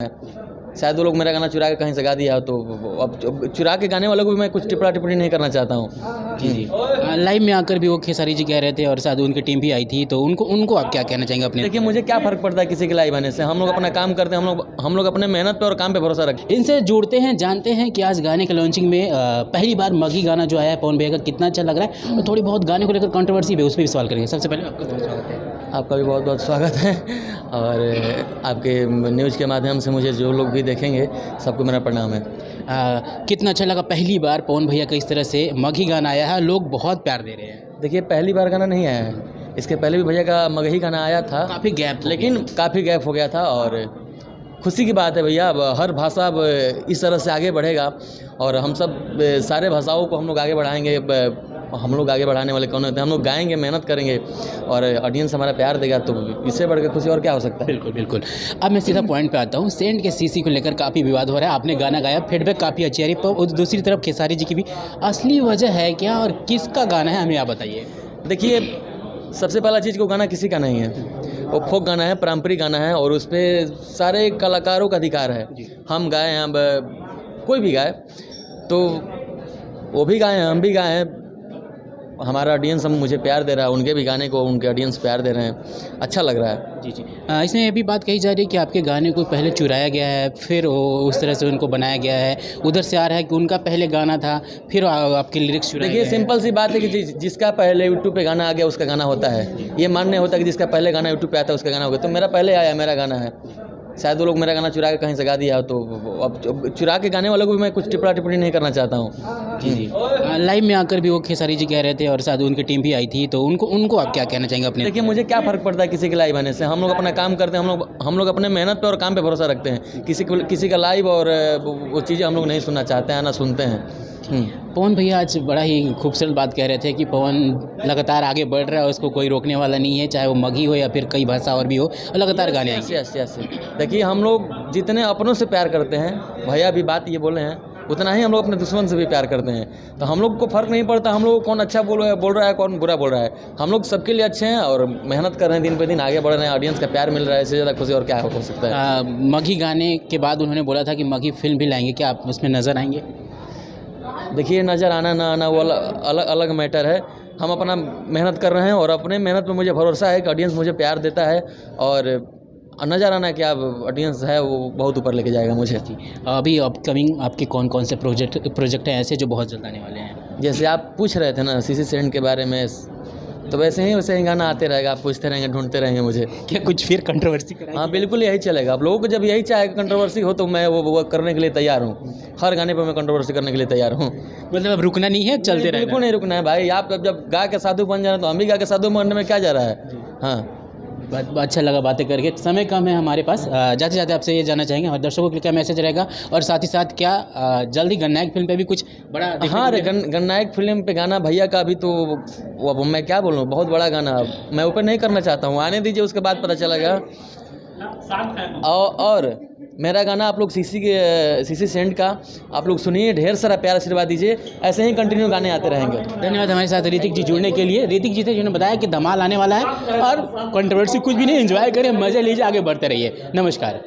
शायद वो लोग मेरा गाना चुरा के कहीं से गा दिया हो, तो अब चुरा के गाने वालों को भी मैं कुछ टिप्पणी टिप्पणी नहीं करना चाहता हूँ। जी लाइव में आकर भी वो खेसारी जी कह रहे थे और साथ उनकी टीम भी आई थी, तो उनको आप क्या कहना चाहेंगे अपने? देखिए, मुझे क्या फ़र्क पड़ता है किसी के लाइव आने से। हम लोग अपना काम करते हैं, हम लोग अपने मेहनत पे और काम पे भरोसा रखते हैं। इनसे जुड़ते हैं, जानते हैं कि आज गाने के लॉन्चिंग में पहली बार मघी गाना जो आया है पवन भैया का, कितना अच्छा लग रहा है, और थोड़ी बहुत गाने को लेकर कंट्रोवर्सी भी, उस पर भी सवाल करेंगे। सबसे पहले आपका बहुत स्वागत है। आपका भी बहुत बहुत स्वागत है, और आपके न्यूज़ के माध्यम से मुझे जो लोग भी देखेंगे सबको मेरा प्रणाम है। कितना अच्छा लगा पहली बार पवन भैया का इस तरह से मघी गाना आया है, लोग बहुत प्यार दे रहे हैं। देखिए, पहली बार गाना नहीं आया है, इसके पहले भी भैया का मगही गाना आया था, काफ़ी गैप, लेकिन काफ़ी गैप हो गया था। और खुशी की बात है भैया, अब हर भाषा अब इस तरह से आगे बढ़ेगा, और हम सब सारे भाषाओं को हम लोग आगे बढ़ाएंगे। हम लोग आगे बढ़ाने वाले कौन होते हैं? हम लोग गाएंगे, मेहनत करेंगे, और ऑडियंस हमारा प्यार देगा, तो इससे बढ़ के खुशी और क्या हो सकता है। बिल्कुल बिल्कुल। अब मैं सीधा पॉइंट पे आता हूँ। सेंट के सीसी को लेकर काफ़ी विवाद हो रहा है। आपने गाना गाया, फीडबैक काफ़ी अच्छी आ रही है, पर दूसरी तरफ खेसारी जी की भी। असली वजह है क्या, और किसका गाना है, हमें आप बताइए। देखिए, सबसे पहला चीज़, को गाना किसी का नहीं है, वो फोक गाना है, पारंपरिक गाना है, और उस पर सारे कलाकारों का अधिकार है। हम गाएँ, अब कोई भी गाए, तो वो भी गाएँ, हम भी गाएँ, हमारा ऑडियंस मुझे प्यार दे रहा है, उनके भी गाने को उनके ऑडियंस प्यार दे रहे हैं, अच्छा लग रहा है। जी। इसमें ये भी बात कही जा रही है कि आपके गाने को पहले चुराया गया है, फिर उस तरह से उनको बनाया गया है। उधर से आ रहा है कि उनका पहले गाना था, फिर आपके लिरिक्स चुराए गए। देखिए, सिंपल सी बात है कि जिसका पहले यूट्यूब पे गाना आ गया उसका गाना होता है। ये मानने होता है कि जिसका पहले गाना यूट्यूब पे आता है उसका गाना होगा। तो मेरा पहले आया, मेरा गाना है, शायद वो लोग मेरा गाना चुरा के कहीं से गा दिया हो, तो अब चुरा के गाने वालों को भी मैं कुछ टिप्पणी टिप्पणी नहीं करना चाहता हूँ। जी लाइव में आकर भी वो खेसारी जी कह रहे थे और साथ उनकी टीम भी आई थी, तो उनको आप क्या कहना चाहेंगे अपने? देखिए, मुझे क्या फ़र्क पड़ता है किसी के लाइव आने से। हम लोग अपना काम करते हैं, हम लोग अपने मेहनत पे और काम पे भरोसा रखते हैं। किसी का लाइव और वो चीज़ें हम लोग नहीं सुनना चाहते हैं, ना सुनते हैं। पवन भैया आज बड़ा ही खूबसूरत बात कह रहे थे कि पवन लगातार आगे बढ़ रहा है, उसको कोई रोकने वाला नहीं है, चाहे वो मघी हो या फिर कई भाषा और भी हो, लगातार गाने आएंगे। ऐसे देखिए, हम लोग जितने अपनों से प्यार करते हैं, भैया भी बात ये बोले हैं, उतना ही हम लोग अपने दुश्मन से भी प्यार करते हैं। तो हम लोग को फ़र्क नहीं पड़ता हम लोग कौन अच्छा बोल रहा है, कौन बुरा बोल रहा है। हम लोग सबके लिए अच्छे हैं और मेहनत कर रहे हैं, दिन पे दिन आगे बढ़ रहे हैं, ऑडियंस का प्यार मिल रहा है, इससे ज़्यादा खुशी और क्या हो सकता है। मघी गाने के बाद उन्होंने बोला था कि मघी फिल्म भी लाएंगे, क्या आप उसमें नज़र आएंगे? देखिए, नज़र आना ना आना वो अलग अलग मैटर है। हम अपना मेहनत कर रहे हैं, और अपने मेहनत पे मुझे भरोसा है कि ऑडियंस मुझे प्यार देता है, और नज़र आना क्या, ऑडियंस है वो बहुत ऊपर लेके जाएगा मुझे। अभी अपकमिंग आपके कौन कौन से प्रोजेक्ट हैं ऐसे जो बहुत जल्द आने वाले हैं? जैसे आप पूछ रहे थे ना सीसी सेंट के बारे में, तो वैसे ही गाना आते रहेगा, आप पूछते रहेंगे, ढूंढते रहेंगे मुझे। क्या कुछ फिर कंट्रोवर्सी कराएंगे? हाँ, बिल्कुल यही चलेगा। आप लोगों को जब यही चाहे कंट्रोवर्सी हो, तो मैं वो करने के लिए तैयार हूँ। हर गाने पर मैं कंट्रोवर्सी करने के लिए तैयार हूँ। मतलब अब रुकना नहीं है, चलते रहेगा? बिल्कुल नहीं रुकना है भाई। आप जब गा के साधु बन जाना, तो हम भी गा के साधु बनने में क्या जा रहा है। हाँ, अच्छा लगा बातें करके। समय कम है हमारे पास, जाते जाते आपसे ये जानना चाहेंगे हमारे दर्शकों के लिए क्या मैसेज रहेगा, और साथ ही साथ क्या जल्दी गणनायक फिल्म पे भी कुछ बड़ा? हाँ, गणनायक फिल्म पे गाना भैया का भी, तो अब मैं क्या बोलूँ, बहुत बड़ा गाना। मैं ऊपर नहीं करना चाहता हूँ, आने दीजिए, उसके बाद पता चलेगा। और मेरा गाना आप लोग सीसी सेंट का आप लोग सुनिए, ढेर सारा प्यार आशीर्वाद दीजिए, ऐसे ही कंटिन्यू गाने आते रहेंगे। धन्यवाद हमारे साथ ऋतिक जी जुड़ने के लिए। ऋतिक जी थे जिन्होंने बताया कि धमाल आने वाला है, और कंट्रोवर्सी कुछ भी नहीं, एंजॉय करें, मज़े लीजिए, आगे बढ़ते रहिए। नमस्कार।